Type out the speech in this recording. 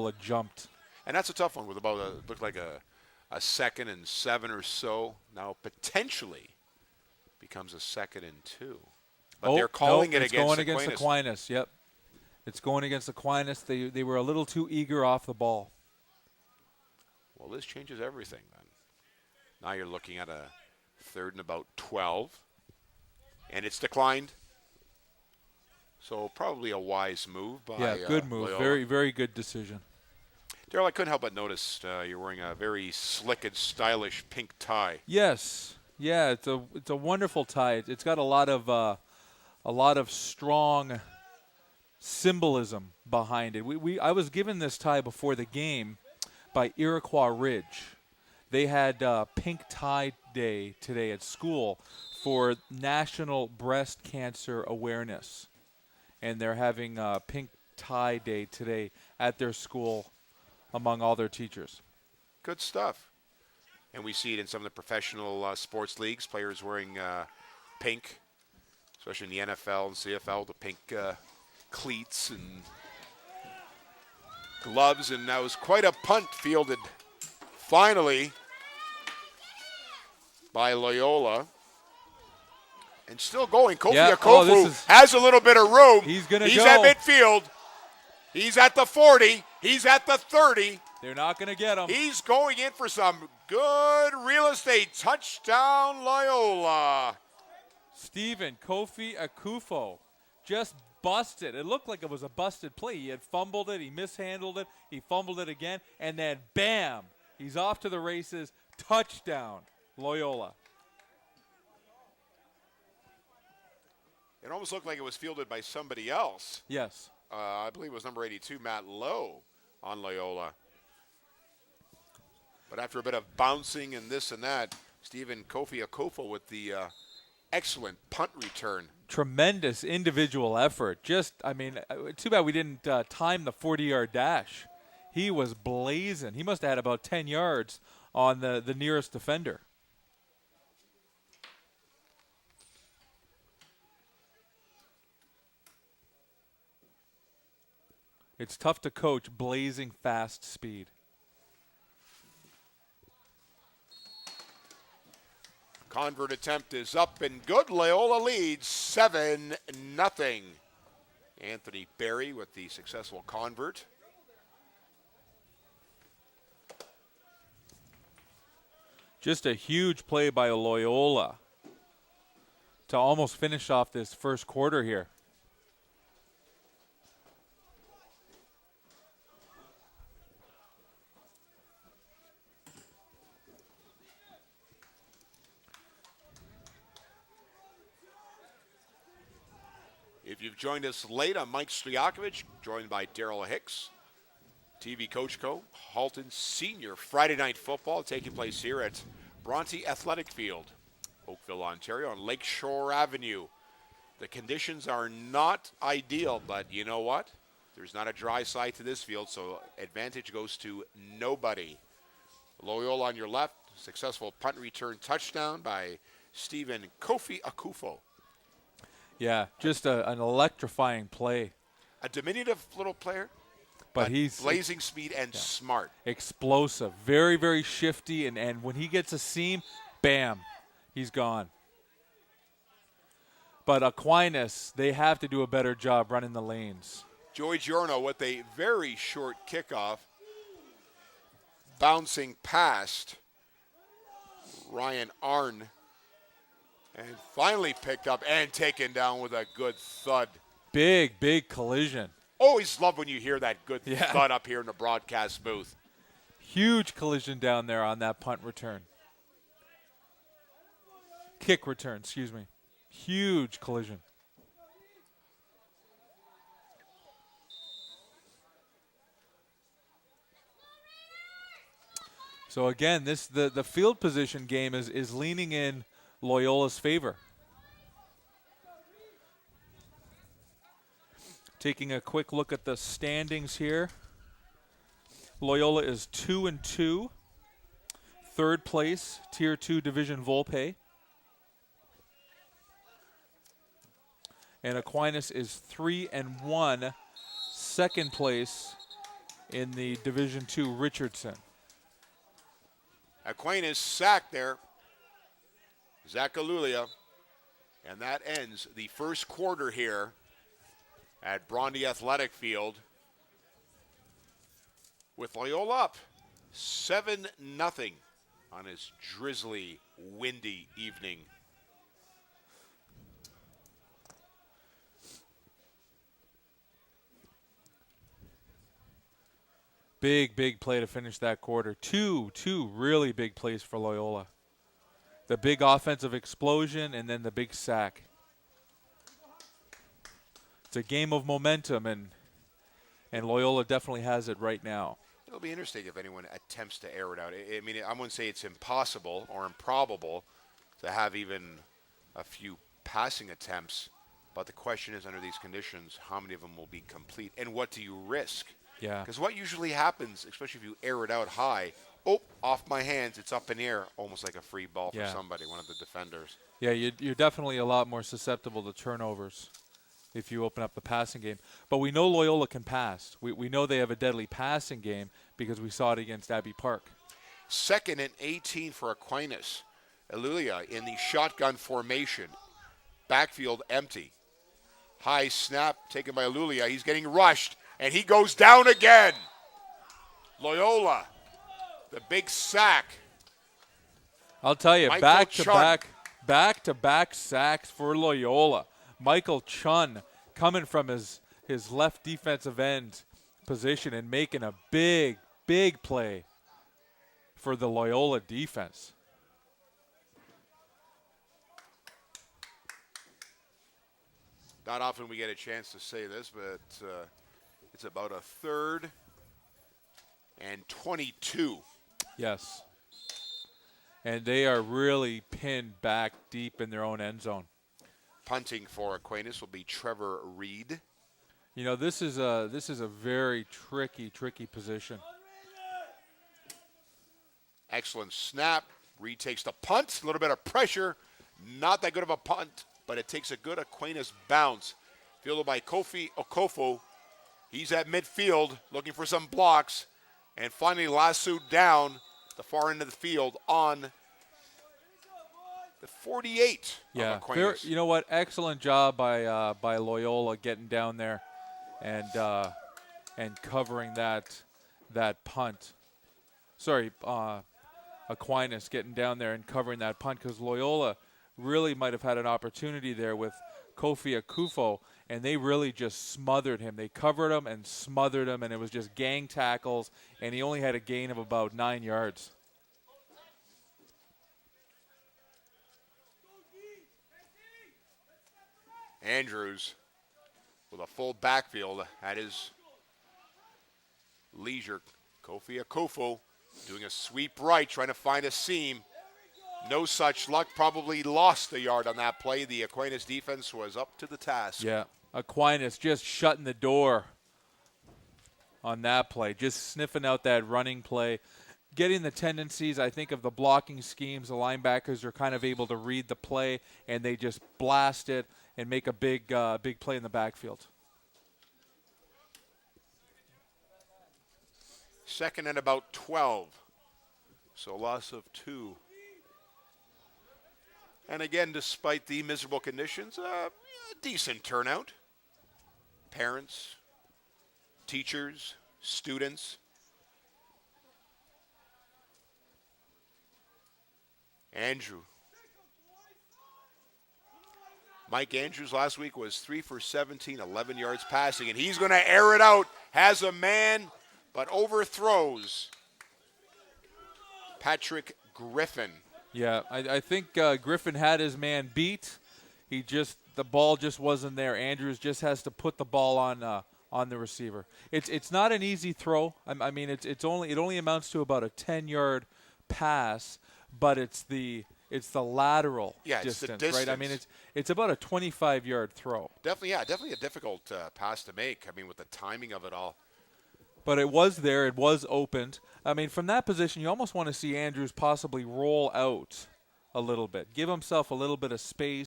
Loyola jumped. And that's a tough one with about looked like a 2nd and 7 or so. Now potentially becomes a 2nd and 2. But they're calling it it's going against against Aquinas. Yep. It's going against Aquinas. They were a little too eager off the ball. Well, this changes everything then. Now you're looking at a 3rd and about 12. And it's declined. So probably a wise move by good move. Loyola. Very, very good decision. Daryl, I couldn't help but notice you're wearing a very slick and stylish pink tie. Yes. Yeah, it's a wonderful tie. It's got a lot of strong symbolism behind it. I was given this tie before the game by Iroquois Ridge. They had Pink Tie Day today at school for National Breast Cancer Awareness. And they're having Pink Tie Day today at their school among all their teachers. Good stuff. And we see it in some of the professional sports leagues, players wearing pink, especially in the NFL and CFL, the pink cleats and gloves. And that was quite a punt fielded finally by Loyola. And still going. Kofi Akofu has a little bit of room. He's going to go. He's at midfield. He's at the 40. He's at the 30. They're not going to get him. He's going in for some good real estate. Touchdown, Loyola. Stephen Kofi Akufo just busted. It looked like it was a busted play. He had fumbled it. He mishandled it. He fumbled it again. And then, bam, he's off to the races. Touchdown, Loyola. It almost looked like it was fielded by somebody else. Yes. I believe it was number 82, Matt Lowe, on Loyola. But after a bit of bouncing and this and that, Stephen Kofi Akofo with the excellent punt return. Tremendous individual effort. Too bad we didn't time the 40-yard dash. He was blazing. He must have had about 10 yards on the nearest defender. It's tough to coach blazing fast speed. Convert attempt is up and good. Loyola leads 7-0. Anthony Berry with the successful convert. Just a huge play by Loyola to almost finish off this first quarter here. If you've joined us late, I'm Mike Stojakovic, joined by Daryl Hicks, TV Coach Co. Halton Senior Friday Night Football taking place here at Bronte Athletic Field, Oakville, Ontario, on Lakeshore Avenue. The conditions are not ideal, but you know what? There's not a dry side to this field, so advantage goes to nobody. Loyola on your left, successful punt return touchdown by Stephen Kofi Akufo. Yeah, just an electrifying play. A diminutive little player, but he's blazing speed and smart. Explosive, very, very shifty, and when he gets a seam, bam, he's gone. But Aquinas, they have to do a better job running the lanes. Joey Giorno with a very short kickoff, bouncing past Ryan Arnn. And finally picked up and taken down with a good thud. Big, big collision. Always love when you hear that good thud up here in the broadcast booth. Huge collision down there on that punt return. Kick return, excuse me. Huge collision. So again, the field position game is leaning in Loyola's favor. Taking a quick look at the standings here. Loyola is 2-2. Third place, Tier 2 Division Volpe. And Aquinas is 3-1. Second place, in the Division II Richardson. Aquinas sacked there. Zakalulia. And that ends the first quarter here at Bronte Athletic Field with Loyola up 7-0 on his drizzly, windy evening. Big play to finish that quarter. Two really big plays for Loyola. The big offensive explosion and then the big sack. It's a game of momentum, and Loyola definitely has it right now. It'll be interesting if anyone attempts to air it out. I mean, I wouldn't say it's impossible or improbable to have even a few passing attempts, but the question is, under these conditions, how many of them will be complete, and what do you risk? Yeah. Because what usually happens, especially if you air it out high, off my hands, it's up in the air, almost like a free ball for somebody, one of the defenders. Yeah, you're definitely a lot more susceptible to turnovers if you open up the passing game. But we know Loyola can pass. We know they have a deadly passing game because we saw it against Abbey Park. 2nd and 18 for Aquinas. Elulia in the shotgun formation. Backfield empty. High snap taken by Elulia. He's getting rushed, and he goes down again. Loyola, the big sack. I'll tell you, Michael back-to-back sacks for Loyola. Michael Chun coming from his left defensive end position and making a big play for the Loyola defense. Not often we get a chance to say this, but it's about a 3rd and 22. Yes. And they are really pinned back deep in their own end zone. Punting for Aquinas will be Trevor Reed. You know, this is a very tricky position. Excellent snap. Reed takes the punt. A little bit of pressure. Not that good of a punt, but it takes a good Aquinas bounce. Fielded by Kofi Okofo. He's at midfield looking for some blocks. And finally lassoed down the far end of the field on the 48 of Aquinas. You know what? Excellent job by Loyola getting down there and covering that punt. Sorry, Aquinas getting down there and covering that punt, because Loyola really might have had an opportunity there with Kofi Akufo, and they really just smothered him. They covered him and smothered him, and it was just gang tackles, and he only had a gain of about 9 yards. Andrews with a full backfield at his leisure. Kofi Akufo doing a sweep right, trying to find a seam. No such luck. Probably lost a yard on that play. The Aquinas defense was up to the task. Yeah, Aquinas just shutting the door on that play, just sniffing out that running play, getting the tendencies, I think, of the blocking schemes. The linebackers are kind of able to read the play, and they just blast it and make a big play in the backfield. 2nd and about 12. So a loss of 2. And again, despite the miserable conditions, a decent turnout. Parents, teachers, students. Andrew. Mike Andrews last week was 3 for 17, 11 yards passing, and he's going to air it out. Has a man, but overthrows Patrick Griffin. Yeah, I think Griffin had his man beat. The ball just wasn't there. Andrews just has to put the ball on the receiver. It's not an easy throw. I mean, it only amounts to about a 10-yard pass, but it's the lateral distance, it's the distance, right? I mean, it's about a 25-yard throw. Definitely a difficult pass to make. I mean, with the timing of it all. But it was there. It was opened. I mean, from that position, you almost want to see Andrews possibly roll out a little bit, give himself a little bit of space.